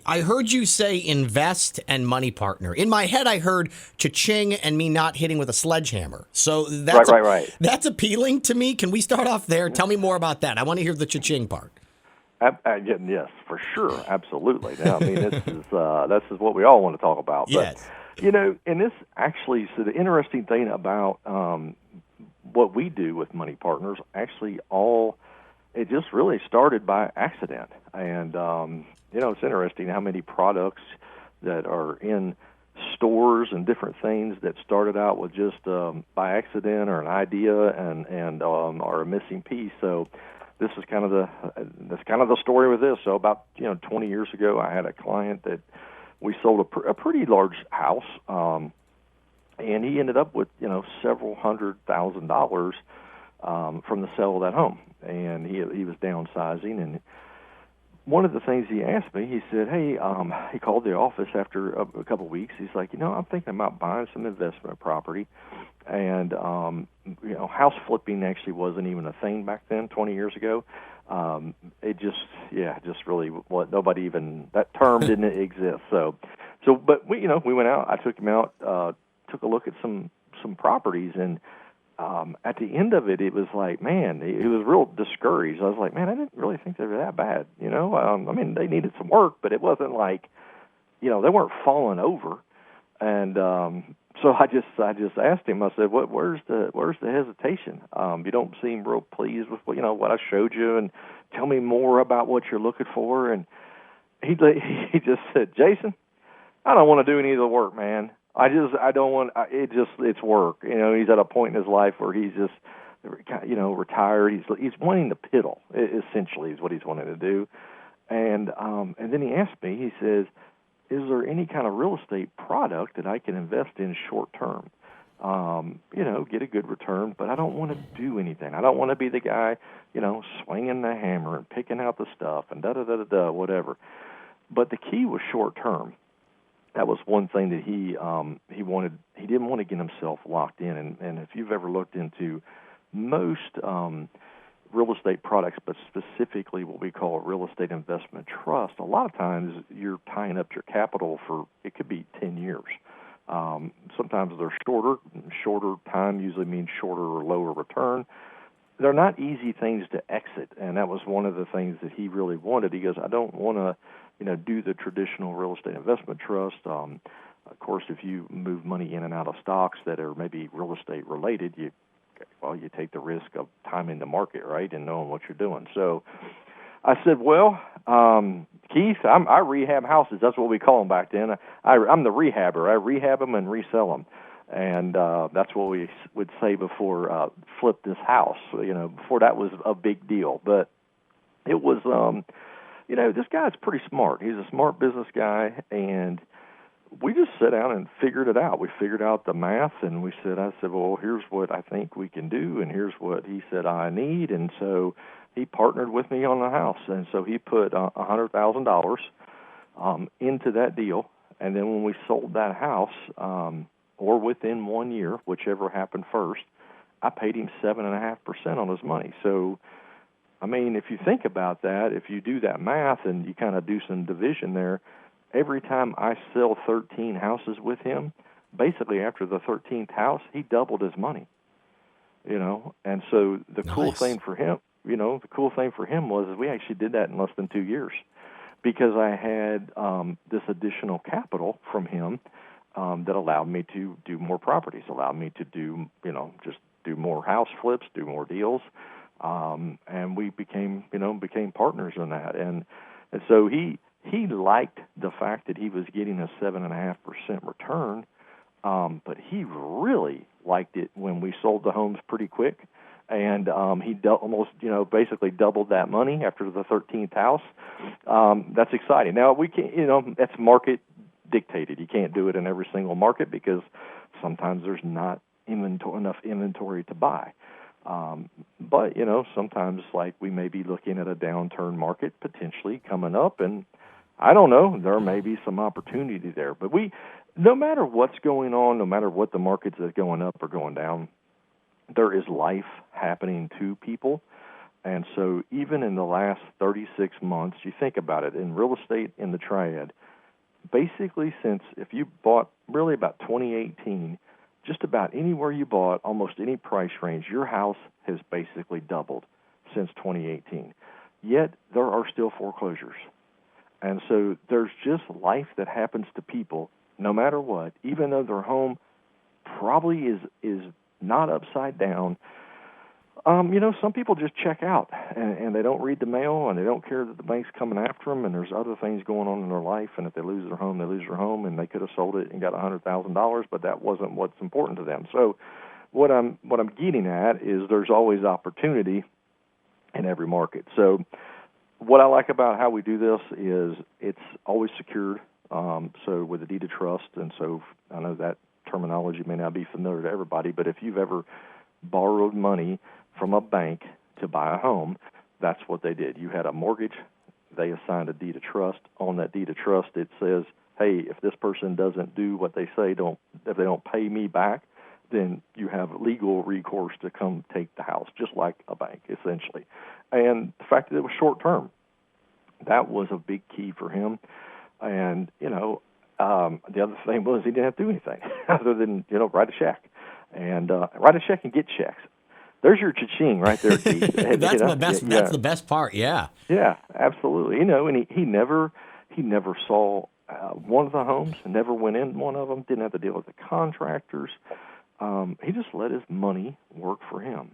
I heard you say invest and money partner. In my head, I heard cha-ching and me not hitting with a sledgehammer. So Right. that's appealing to me. Can we start off there? Tell me more about that. I want to hear the cha-ching part. Yes, for sure, absolutely. Now, I mean, this is what we all want to talk about. Yes. But, and this actually, so the interesting thing about what we do with money partners, it just really started by accident. And, it's interesting how many products that are in stores and different things that started out with just by accident or an idea and are a missing piece. So this is kind of the story with this. So about 20 years ago, I had a client that we sold a pretty large house, and he ended up with several $100,000 from the sale of that home, and he was downsizing. And one of the things he asked me, he said, "Hey," he called the office after a couple of weeks. He's like, I'm thinking about buying some investment property, and house flipping actually wasn't even a thing back then, 20 years ago. It just really what nobody even that term didn't exist. But we went out. I took him out, took a look at some properties, and at the end of it, it was like, man, he was real discouraged. I was like, man, I didn't really think they were that bad. I mean, they needed some work, but it wasn't like, they weren't falling over. And so I just asked him. I said, where's the hesitation? You don't seem real pleased with what I showed you, and tell me more about what you're looking for. And he just said, Jason, I don't want to do any of the work, man. I don't want, it's work. He's at a point in his life where he's just, retired. He's wanting to piddle, essentially, is what he's wanting to do. And then he asked me, he says, is there any kind of real estate product that I can invest in short term? Get a good return, but I don't want to do anything. I don't want to be the guy, swinging the hammer and picking out the stuff and da-da-da-da-da, whatever. But the key was short term. That was one thing that he wanted. He didn't want to get himself locked in. And if you've ever looked into most real estate products, but specifically what we call a real estate investment trust, a lot of times you're tying up your capital for, it could be 10 years. Sometimes they're shorter. Shorter time usually means shorter or lower return. They're not easy things to exit, and that was one of the things that he really wanted. He goes, I don't want to do the traditional real estate investment trust. Of course, if you move money in and out of stocks that are maybe real estate related, you take the risk of timing the market, right, and knowing what you're doing. So I said, well, Keith, I rehab houses. That's what we call them back then. I'm the rehabber. I rehab them and resell them. And that's what we would say before flip this house. Before that was a big deal. But it was, this guy's pretty smart. He's a smart business guy, and we just sat down and figured it out. We figured out the math, and I said, well, here's what I think we can do, and here's what he said I need. And so he partnered with me on the house, and so he put $100,000 into that deal. And then when we sold that house, or within 1 year, whichever happened first, I paid him 7.5% on his money. So, I mean, if you think about that, if you do that math and you kind of do some division there, every time I sell 13 houses with him, basically after the 13th house, he doubled his money. And so the Nice. cool thing for him was we actually did that in less than 2 years, because I had this additional capital from him that allowed me to do more properties, allowed me to do, just do more house flips, do more deals. And we became partners in that. And so he liked the fact that he was getting a 7.5% return, but he really liked it when we sold the homes pretty quick. And he almost, basically doubled that money after the 13th house. That's exciting. Now, we can't, that's market dictated. You can't do it in every single market because sometimes there's not enough inventory to buy. But, sometimes like we may be looking at a downturn market potentially coming up, and I don't know, there may be some opportunity there. But no matter what's going on, no matter what the markets are going up or going down, there is life happening to people. And so even in the last 36 months, you think about it, in real estate in the Triad, basically since, if you bought really about 2018, just about anywhere you bought, almost any price range, your house has basically doubled since 2018. Yet there are still foreclosures. And so there's just life that happens to people no matter what, even though their home probably is not upside down. Some people just check out, and they don't read the mail, and they don't care that the bank's coming after them, and there's other things going on in their life, and if they lose their home, they lose their home, and they could have sold it and got $100,000, but that wasn't what's important to them. So what I'm getting at is there's always opportunity in every market. So what I like about how we do this is it's always secured, so with a deed of trust, and so I know that terminology may not be familiar to everybody, but if you've ever borrowed money from a bank to buy a home, that's what they did. You had a mortgage, they assigned a deed of trust. On that deed of trust, it says, hey, if this person doesn't do what they say, if they don't pay me back, then you have legal recourse to come take the house, just like a bank, essentially. And the fact that it was short term, that was a big key for him. And, the other thing was he didn't have to do anything other than, write a check. And write a check and get checks. There's your cha-ching right there, Keith. That's the best part, yeah. Yeah, absolutely. And he never saw one of the homes, never went in one of them, didn't have to deal with the contractors. He just let his money work for him.